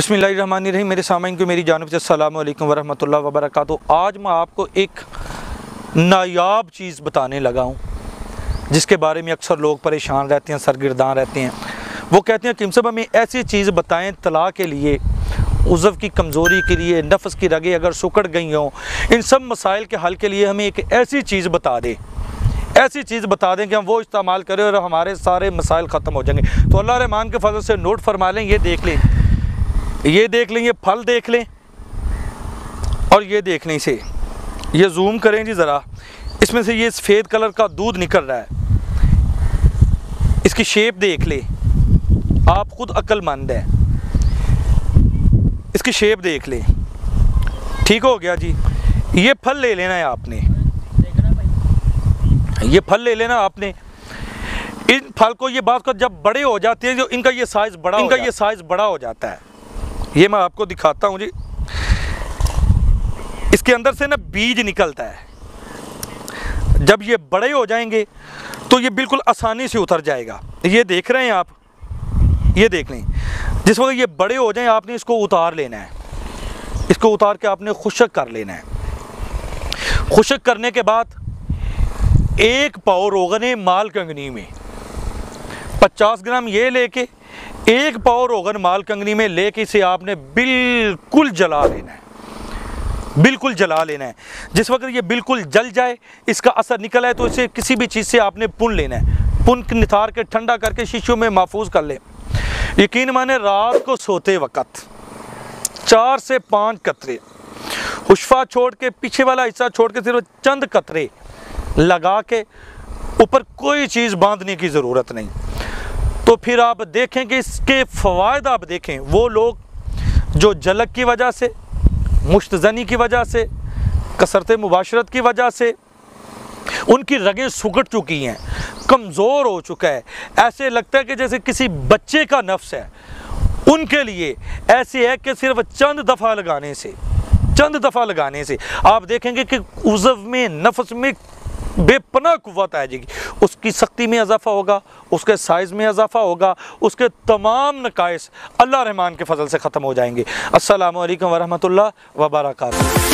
बिस्मिल्लाहिर्रहमानिर्रहीम। मेरे सामईन को मेरी जानिब से अस्सलामु अलैकुम वरहमतुल्लाहि वबरकातुहू। आज मैं आपको एक नायाब चीज़ बताने लगा हूँ जिसके बारे में अक्सर लोग परेशान रहते हैं, सरगिर्दान रहते हैं। वो कहते हैं कि साहब हमें ऐसी चीज़ बताएं तला के लिए, उज़व की कमज़ोरी के लिए, नफ्स की रगें अगर सुकड़ गई हों, इन सब मसाइल के हल के लिए हमें एक ऐसी चीज़ बता दें, ऐसी चीज़ बता दें कि हम वो इस्तेमाल करें और हमारे सारे मसाइल ख़त्म हो जाएंगे। तो अल्लाह रहमान के फजल से नोट फरमा लें, ये देख लें, ये देख लें, ये फल देख लें और ये देख लें, इसे ये जूम करें जी ज़रा, इसमें से ये सफ़ेद कलर का दूध निकल रहा है। इसकी शेप देख ले, आप खुद अक्लमंद है, इसकी शेप देख ले। ठीक हो गया जी। ये फल ले लेना है आपने, ये फल ले लेना आपने। इन फल को ये बात कर जब बड़े हो जाते हैं, जो इनका ये साइज़ बड़ा हो जाता है। ये मैं आपको दिखाता हूँ जी। इसके अंदर से ना बीज निकलता है। जब ये बड़े हो जाएंगे तो ये बिल्कुल आसानी से उतर जाएगा। ये देख रहे हैं आप, ये देख लें। जिस वक्त ये बड़े हो जाएं आपने इसको उतार लेना है। इसको उतार के आपने खुश्क कर लेना है। खुश्क करने के बाद 1 पाव रोगन माल कंगनी में 50 ग्राम ये लेके 1 पाव रोगन माल कंगनी में लेके इसे आपने बिल्कुल जला लेना है, बिल्कुल जला लेना है। जिस वक्त ये बिल्कुल जल जाए, इसका असर निकल आए, तो इसे किसी भी चीज़ से आपने पुन लेना है। पुन निथार के ठंडा करके शीशियों में महफूज कर ले। यकीन माने रात को सोते वक्त 4 से 5 कतरे हुश्फा छोड़ के, पीछे वाला हिस्सा छोड़ के सिर्फ चंद कतरे लगा के, ऊपर कोई चीज़ बांधने की ज़रूरत नहीं। तो फिर आप देखें कि इसके फ़वायद आप देखें। वो लोग जो जलक की वजह से, मुश्तज़नी की वजह से, कसरत मुबाशरत की वजह से उनकी रगें सुकड़ चुकी हैं, कमज़ोर हो चुका है, ऐसे लगता है कि जैसे किसी बच्चे का नफ्स है, उनके लिए ऐसे है कि सिर्फ चंद दफ़ा लगाने से आप देखेंगे कि उज़व में, नफ्स में बेपनाह कुव्वत आ जाएगी। उसकी सख्ती में इजाफा होगा, उसके साइज़ में इजाफा होगा, उसके तमाम नकाइस अल्लाह रहमान के फजल से ख़त्म हो जाएंगे। अस्सलामु अलैकुम वरहमतुल्लाहि वबरकातुहू।